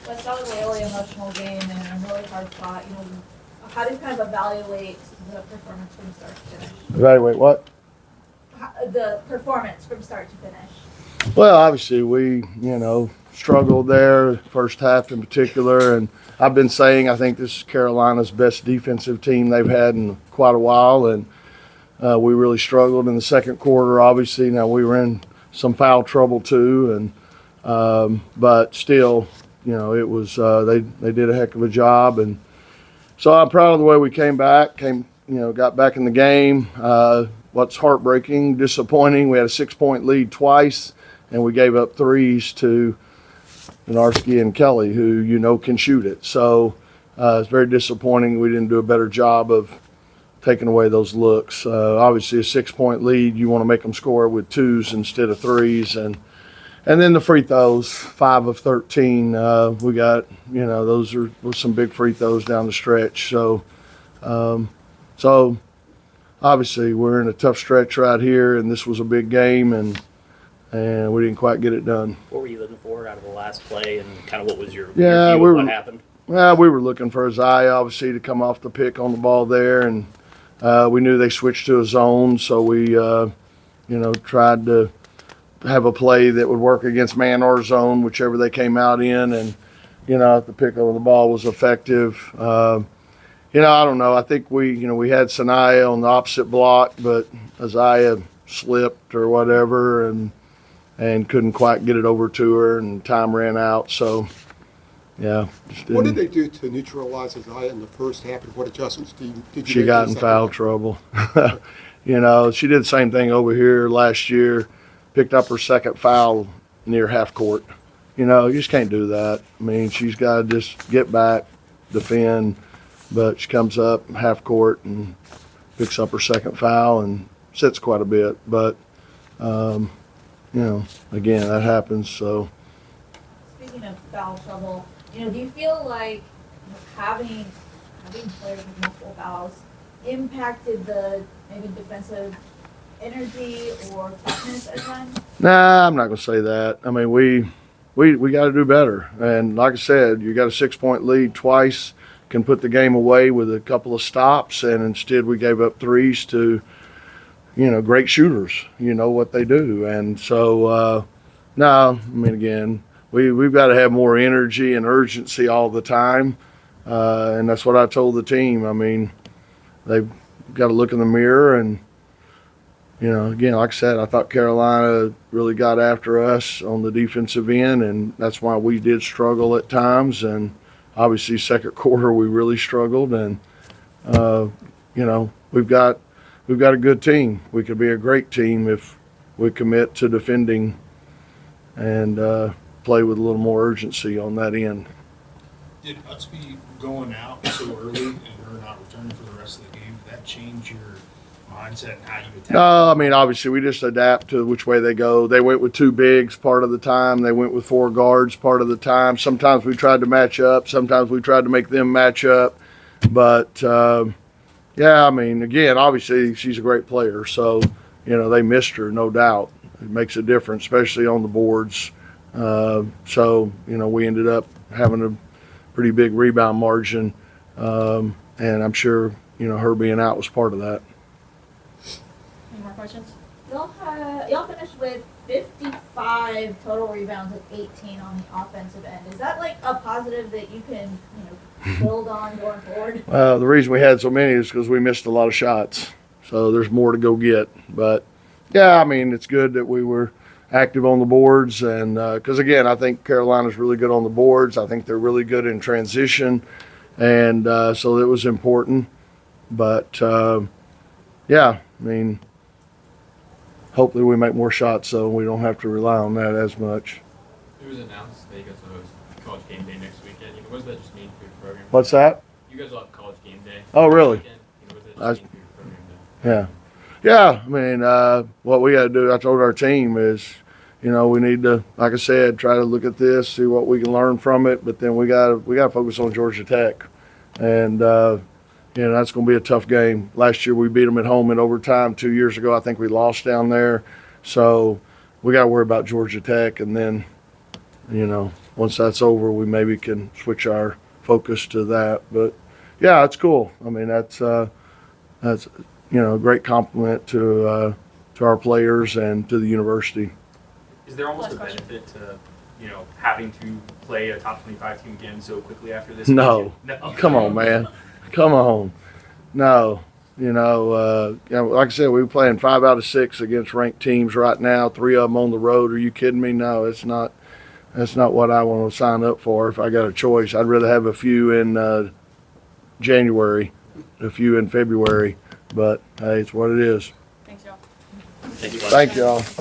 Wes, that was a really emotional game and a really hard fought. How do you kind of evaluate the performance from start to finish? Evaluate what? The performance from start to finish. Well, obviously we, struggled there, first half in particular, and I've been saying I think this is Carolina's best defensive team they've had in quite a while, and we really struggled in the second quarter. Obviously, now we were in some foul trouble too, and but still, it was they did a heck of a job, and so I'm proud of the way we came back, got back in the game. What's heartbreaking, disappointing, we had a 6-point lead twice, and we gave up threes to Narski and Kelly, who can shoot it. So it's very disappointing we didn't do a better job of taking away those looks. Obviously, a 6-point lead, you want to make them score with twos instead of threes, and then the free throws, 5 of 13. We got those were some big free throws down the stretch. So obviously we're in a tough stretch right here, and this was a big game, and we didn't quite get it done. What were you looking for out of the last play, and kind of what was your view of what happened? Well, we were looking for Isaiah, obviously, to come off the pick on the ball there, and we knew they switched to a zone, so we, tried to have a play that would work against man or zone, whichever they came out in, and, the pick of the ball was effective. I don't know. I think we had Sanaya on the opposite block, but Isaiah slipped or whatever, and couldn't quite get it over to her, and time ran out. So, yeah. What did they do to neutralize Isaiah in the first half, and what adjustments did you She make got in foul trouble. She did the same thing over here last year, picked up her second foul near half court. You just can't do that. I mean, she's got to just get back, defend, but she comes up half court and picks up her second foul and sits quite a bit. But, again, that happens. So. Speaking of foul trouble, do you feel like having players with multiple fouls impacted the maybe defensive energy or toughness at times? Nah, I'm not going to say that. I mean, we got to do better. And like I said, you got a 6-point lead twice, can put the game away with a couple of stops, and instead we gave up threes to, great shooters. What they do. And so, no, I mean, again, we've got to have more energy and urgency all the time. And that's what I told the team. I mean, they've got to look in the mirror and, again, like I said, I thought Carolina really got after us on the defensive end, and that's why we did struggle at times. And obviously, second quarter we really struggled. And we've got a good team. We could be a great team if we commit to defending and play with a little more urgency on that end. Did Utsby going out so early and her not returning for the rest of the game, did that change your mindset and how you attack? No, I mean, obviously we just adapt to which way they go. They went with 2 bigs part of the time. They went with 4 guards part of the time. Sometimes we tried to match up. Sometimes we tried to make them match up. But, yeah, I mean, again, obviously she's a great player. So, they missed her, no doubt. It makes a difference, especially on the boards. So, we ended up having a pretty big rebound margin. And I'm sure, her being out was part of that. Any more questions? Y'all finished with 55 total rebounds and 18 on the offensive end. Is that like a positive that you can, build on going forward? The reason we had so many is because we missed a lot of shots. So there's more to go get. But, yeah, I mean, it's good that we were active on the boards. And because, again, I think Carolina's really good on the boards. I think they're really good in transition. And so it was important. But, yeah, I mean, hopefully we make more shots so we don't have to rely on that as much. It was announced that you guys will host College Game Day next weekend. What does that just mean for your program? What's that? You guys will have College Game Day. Oh, really? What does that just mean for your program? Yeah. Yeah, I mean, what we got to do, I told our team, is, we need to, like I said, try to look at this, see what we can learn from it, but then we got to focus on Georgia Tech. And, that's going to be a tough game. Last year we beat them at home in overtime. 2 years ago I think we lost down there. So we got to worry about Georgia Tech, and then, once that's over, we maybe can switch our focus to that. But yeah, it's cool. I mean, that's a great compliment to our players and to the university. Is there almost a Last question. benefit to, having to play a top 25 team again so quickly after this? No. No. Come on, man. Come on. No. Like I said, we're playing 5 out of 6 against ranked teams right now. 3 of them on the road. Are you kidding me? No, it's not. That's not what I want to sign up for. If I got a choice, I'd rather have a few in January, a few in February. But hey, it's what it is. Thanks, y'all. Thank you, Bud. Thank y'all.